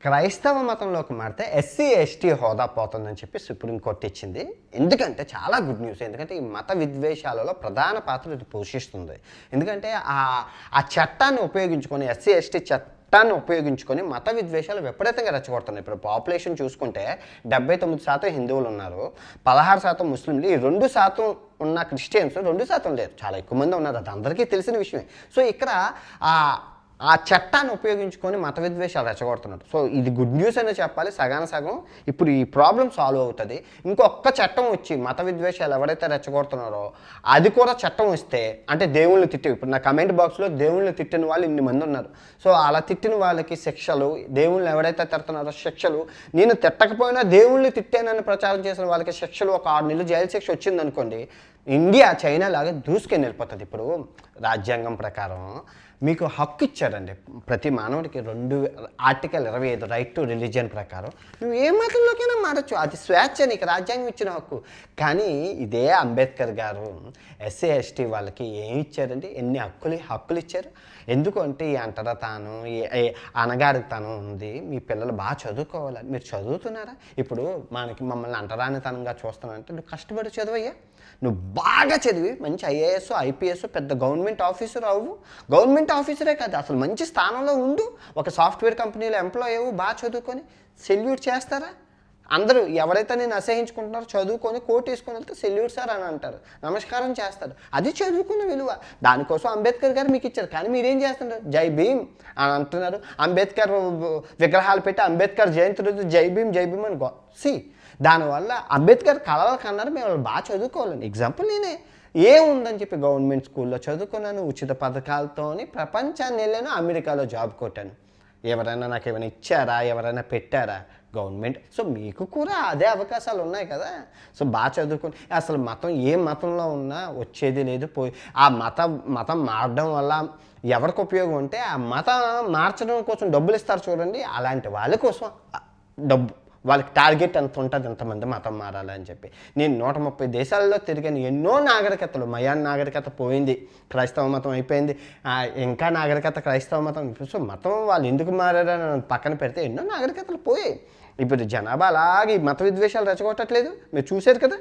క్రైస్తవ మతంలోకి మారితే ఎస్సీ ఎస్టీ హోదా పోతుందని చెప్పి సుప్రీంకోర్టు ఇచ్చింది. ఎందుకంటే చాలా గుడ్ న్యూస్. ఎందుకంటే ఈ మత విద్వేషాలలో ప్రధాన పాత్ర ఇది పోషిస్తుంది. ఎందుకంటే ఆ చట్టాన్ని ఉపయోగించుకొని ఎస్సీ ఎస్టీ చట్టాన్ని ఉపయోగించుకొని మత విద్వేషాలు విపరీతంగా రెచ్చగొడుతున్నాయి. ఇప్పుడు పాపులేషన్ చూసుకుంటే 79% హిందువులు ఉన్నారు, 16% ముస్లింలు, ఈ 2% ఉన్న క్రిస్టియన్స్ 2% లేరు, చాలా ఎక్కువ మంది ఉన్నారు. అది అందరికీ తెలిసిన విషయమే. సో ఇక్కడ ఆ చట్టాన్ని ఉపయోగించుకొని మత విద్వేషాలు రెచ్చగొడుతున్నారు. సో ఇది గుడ్ న్యూస్ అనే చెప్పాలి. సగం ఇప్పుడు ఈ ప్రాబ్లం సాల్వ్ అవుతుంది. ఇంకొక చట్టం వచ్చి మత విద్వేషాలు ఎవరైతే రెచ్చగొడుతున్నారో అది కూడా చట్టం వస్తే, అంటే దేవుళ్ళని ఇప్పుడు నా కమెంట్ బాక్స్లో దేవుళ్ళని తిట్టిన వాళ్ళు ఇన్ని మంది ఉన్నారు. సో అలా తిట్టిన వాళ్ళకి శిక్షలు, దేవుళ్ళని ఎవరైతే తిడుతున్నారో శిక్షలు, నేను తిట్టకపోయినా దేవుళ్ళని తిట్టానని ప్రచారం చేసిన వాళ్ళకి శిక్షలు, ఒక 6 నెలలు జైలు శిక్ష వచ్చిందనుకోండి, ఇండియా చైనా లాగా దూసుకొని వెళ్ళిపోతుంది. ఇప్పుడు రాజ్యాంగం ప్రకారం మీకు హక్కు ఇచ్చారండి ప్రతి మానవుడికి, ఆర్టికల్ 25 రైట్ టు రిలీజియన్ ప్రకారం నువ్వు ఏ మతంలోకైనా మారచ్చు, అది స్వేచ్ఛ, నీకు రాజ్యాంగం ఇచ్చిన హక్కు. కానీ ఇదే అంబేద్కర్ గారు ఎస్సీ ఎస్టీ వాళ్ళకి ఏమి ఇచ్చారండి, ఎన్ని హక్కులు ఇచ్చారు. ఎందుకు అంటే ఈ అంటరతాను, ఈ అణగారితనం ఉంది, మీ పిల్లలు బాగా చదువుకోవాలి. మీరు చదువుతున్నారా? ఇప్పుడు మమ్మల్ని అంటరానితనంగా చూస్తున్నానంటే నువ్వు కష్టపడి చదువయ్యా, నువ్వు బాగా చదివి మంచి ఐఏఎస్ ఐపీఎస్ పెద్ద గవర్నమెంట్ ఆఫీసర్ అవ్వు. గవర్నమెంట్ ఆఫీసరే కాదు, అసలు మంచి స్థానంలో ఉండు, ఒక సాఫ్ట్వేర్ కంపెనీలో ఎంప్లాయ్ అవ్వు, బాగా చదువుకొని. సెల్యూట్ చేస్తారా? అందరూ ఎవరైతే నేను అసహించుకుంటున్నారో చదువుకొని కోట్ వేసుకొని వెళ్తే సెల్యూట్ సార్ అని అంటారు, నమస్కారం చేస్తారు. అది చదువుకున్న విలువ. దానికోసం అంబేద్కర్ గారు మీకు ఇచ్చారు. కానీ మీరేం చేస్తున్నారు? జై భీమ్ అని అంటున్నారు. అంబేద్కర్ విగ్రహాలు పెట్టి అంబేద్కర్ జయంతి రోజు జై భీమ్ అని దానివల్ల అంబేద్కర్ కళలు కన్నారు, మేము బాగా చదువుకోవాలని. ఎగ్జాంపుల్ నేనే ఏముందని చెప్పి గవర్నమెంట్ స్కూల్లో చదువుకున్నాను, ఉచిత పథకాలతోని ప్రపంచాన్ని వెళ్ళాను, అమెరికాలో జాబ్ కొట్టాను. ఎవరైనా నాకు ఏమైనా ఇచ్చారా, ఎవరైనా పెట్టారా? గవర్నమెంట్. సో మీకు కూడా అదే అవకాశాలు ఉన్నాయి కదా. సో బాగా చదువుకొని అసలు ఏ మతంలో ఉన్నా వచ్చేది లేదు, ఆ మతం మారడం వల్ల ఎవరికి ఉపయోగం ఉంటే ఆ మతం మార్చడం కోసం డబ్బులు ఇస్తారు చూడండి, అలాంటి వాళ్ళ కోసం డబ్బు, వాళ్ళకి టార్గెట్ ఎంత ఉంటుంది, ఎంతమంది మతం మారాలని చెప్పి. నేను 130 దేశాలలో తిరిగాను. ఎన్నో నాగరికతలు, మయాన్ నాగరికత పోయింది, క్రైస్తవ మతం అయిపోయింది, ఇంకా నాగరికత క్రైస్తవ మతం. సో మతం వాళ్ళు ఎందుకు మారారని పక్కన పెడితే ఎన్నో నాగరికతలు పోయాయి. ఇప్పుడు జనాభా అలాగే మత విద్వేషాలు రెచ్చగొట్టట్లేదు, మీరు చూశారు కదా.